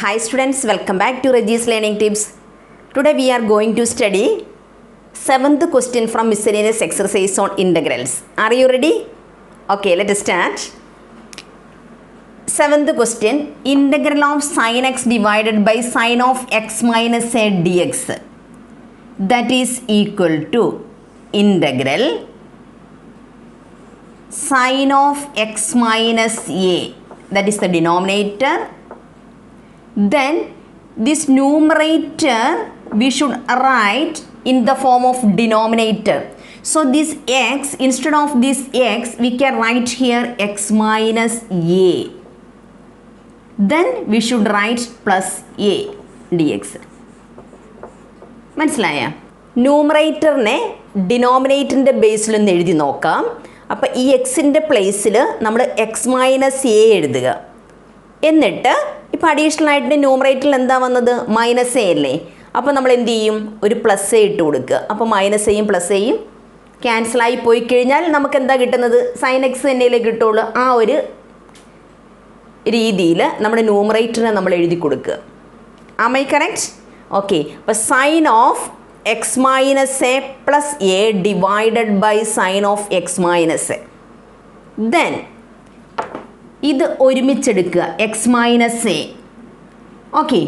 Hi students, welcome back to Reggie's Learning Tips. Today we are going to study 7th question from miscellaneous exercise on integrals. Are you ready? Okay, let us start. 7th question, integral of sin x divided by sin of x minus a dx. That is equal to integral sin of x minus a. That is the denominator. Then this numerator we should write in the form of denominator. So this x, instead of this x we can write here x minus a. Then we should write plus a dx. മനസ്സിലായ? ന്യൂമറേറ്ററിനെ ഡിനോമിനേറ്ററിൻ്റെ ബേസിൽ ഒന്ന് എഴുതി നോക്കാം. അപ്പോൾ ഈ എക്സിൻ്റെ പ്ലേസിൽ നമ്മൾ X minus A എഴുതുക. എന്നിട്ട് ഇപ്പോൾ അഡീഷണൽ ആയിട്ട് ന്യൂമറേറ്ററിൽ എന്താ വന്നത്? മൈനസ് എ അല്ലേ? അപ്പോൾ നമ്മൾ എന്ത് ചെയ്യും? ഒരു പ്ലസ് എ ഇട്ട് കൊടുക്കുക. അപ്പോൾ മൈനസ് എയും പ്ലസ് എയും ക്യാൻസലായി പോയി കഴിഞ്ഞാൽ നമുക്ക് എന്താ കിട്ടുന്നത്? സൈൻ എക്സ് തന്നെയല്ലേ കിട്ടുള്ളൂ. ആ ഒരു രീതിയിൽ നമ്മുടെ ന്യൂമറേറ്ററിനെ നമ്മൾ എഴുതി കൊടുക്കുക. Am I correct? ഓക്കെ. അപ്പോൾ sine of x minus a plus a divided by sine of x minus a. Then ഇത് ഒരുമിച്ചെടുക്കുക, എക്സ് മൈനസ് എ. ഓക്കെ,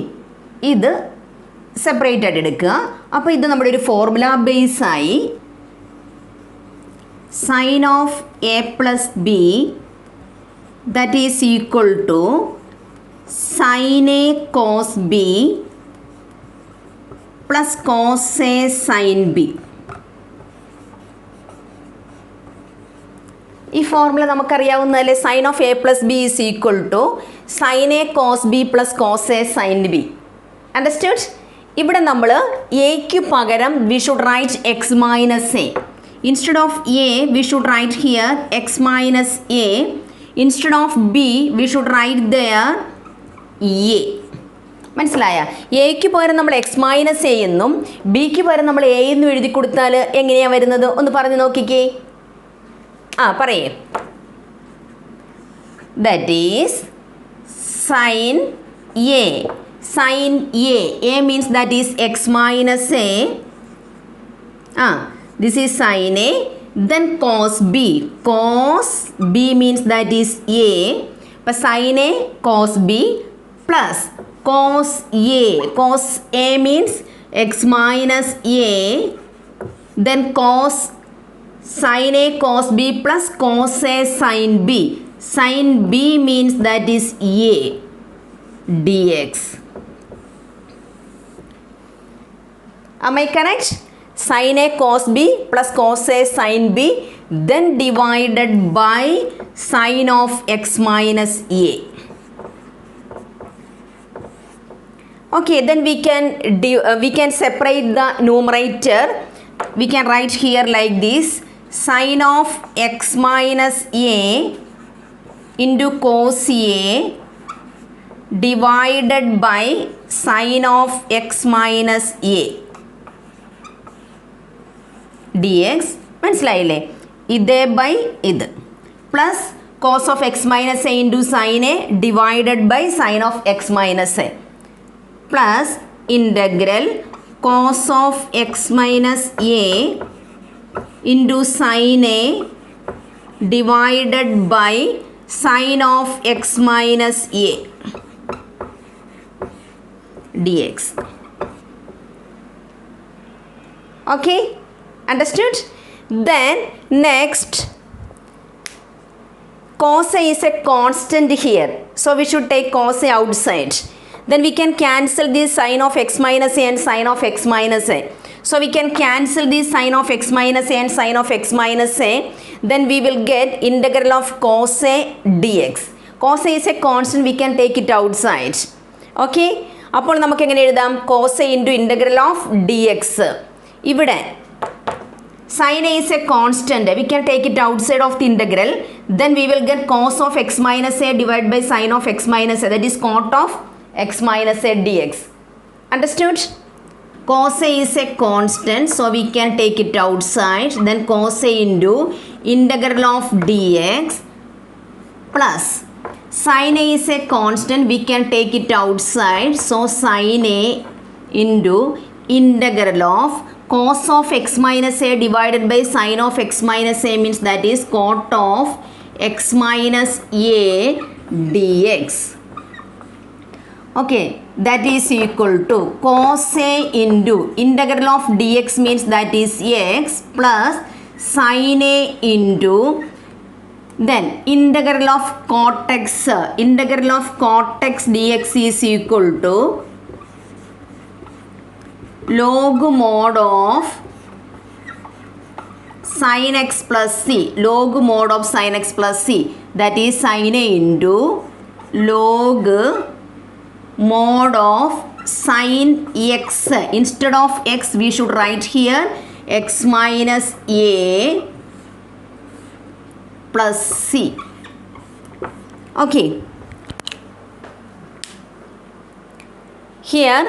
ഇത് സെപ്പറേറ്റ് ആയിട്ട് എടുക്കുക. അപ്പോൾ ഇത് നമ്മുടെ ഒരു ഫോർമുല ബേസായി sine of a plus b that is equal to sine a cos b plus cos a sine b. ഈ ഫോർമുല നമുക്കറിയാവുന്നതല്ലേ? Sine of a plus b is equal to sine a cos b plus cos a sine b. Understood? ഇവിടെ നമ്മൾ എക്ക് പകരം we should write x minus a. Instead of a we should write here x minus a. Instead of b we should write there a. മനസ്സിലായ? എക്ക് പകരം നമ്മൾ X minus A എന്നും ബിക്ക് പകരം നമ്മൾ എ എന്നും എഴുതി കൊടുത്താൽ എങ്ങനെയാണ് വരുന്നത്? ഒന്ന് പറഞ്ഞു നോക്കിക്കേ. പറയേ. That is sine a. Sine a. A means that is x minus a. This is sine a. Then cos b. Cos b means that is a. അപ്പം sine a cos b plus cos a. Cos a means x minus a. Then cos sin a cos b plus cos a sin b. Sin b means that is a dx. Am I correct? Sin a cos b plus cos a sin b then divided by sin of x minus a. Okay, then we can separate the numerator. We can write here like this: sin of x minus a into cos a divided by sin of x minus a dx. മനസ്സിലായില്ലേ? ഇത് by ഇത് plus cos of x minus a into sine a divided by sine of x minus a plus integral cos of x minus a into sin a divided by sin of x minus a dx. Okay, understood? Then next, cos a is a constant here, so we should take cos a outside. Then we can cancel this sin of x minus a and sin of x minus a. So we can cancel this sin of x minus a and sin of x minus a. Then we will get integral of cos a dx. Cos a is a constant, we can take it outside. Okay? അപ്പോൾ നമുക്ക് എങ്ങനെ എഴുതാം? cos a into integral of dx. ഇവിടെ sin a is a constant, we can take it outside of the integral. Then we will get cos of x minus a divided by sin of x minus a. That is cot of x minus a dx. Understood? Cos a is a constant, so we can take it outside. Then cos a into integral of dx plus Sin A is a constant. We can take it outside. So sin A into integral of cos of x minus a divided by sin of x minus a means that is cot of x minus a dx. Okay, that is equal to cos a into integral of dx means that is x plus sin a into then integral of cot x dx is equal to log mod of sin x plus c, log mod of sin x plus c, that is sin a into log mod of sin x. Instead of x we should write here x minus a plus c. Okay, here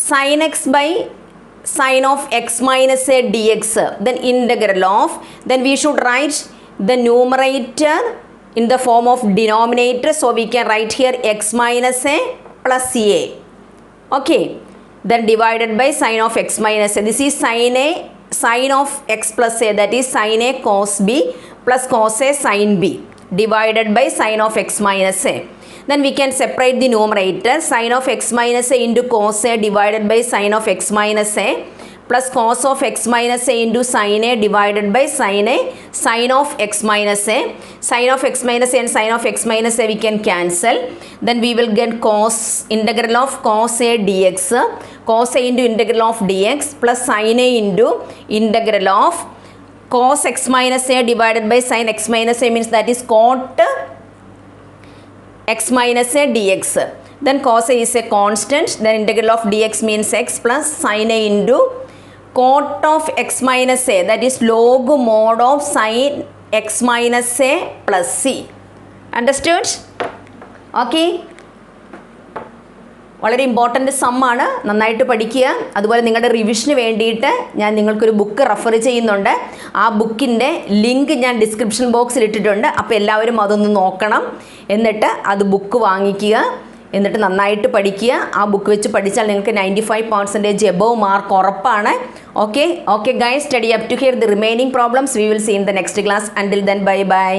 sin x by sin of x minus a dx, then integral of, then we should write the numerator in the form of denominator, so we can write here x minus a plus a. Okay, then divided by sin of x minus a, this is sin a sin of x plus a, that is sin a cos b plus cos a sin b divided by sin of x minus a. Then we can separate the numerator, sin of x minus a into cos a divided by sin of x minus a plus cos of x minus a into sin a divided by sin a sin of x minus a. Sin of x minus a and sin of x minus a we can cancel. Then we will get cos integral of cos a dx, cos a into integral of dx plus sin a into integral of cos x minus a divided by sin x minus a means that is cot x minus a dx. Then cos a is a constant, then integral of dx means x plus sin a into cot of x minus a, that is log mod of sin x minus a plus c. Understood? Okay. വളരെ important സമ്മാണ്, നന്നായിട്ട് പഠിക്കുക. അതുപോലെ നിങ്ങളുടെ റിവിഷന് വേണ്ടിയിട്ട് ഞാൻ നിങ്ങൾക്കൊരു book refer ചെയ്യുന്നുണ്ട്. ആ ബുക്കിൻ്റെ ലിങ്ക് ഞാൻ ഡിസ്ക്രിപ്ഷൻ ബോക്സിൽ ഇട്ടിട്ടുണ്ട്. അപ്പോൾ എല്ലാവരും അതൊന്ന് നോക്കണം. എന്നിട്ട് അത് ബുക്ക് വാങ്ങിക്കുക, എന്നിട്ട് നന്നായിട്ട് പഠിക്കുക. ആ ബുക്ക് വെച്ച് പഠിച്ചാൽ നിങ്ങൾക്ക് 95% എബോവ് മാർക്ക് ഉറപ്പാണ്. Okay guys, study up to here. The remaining problems we will see in the next class. Until then bye by.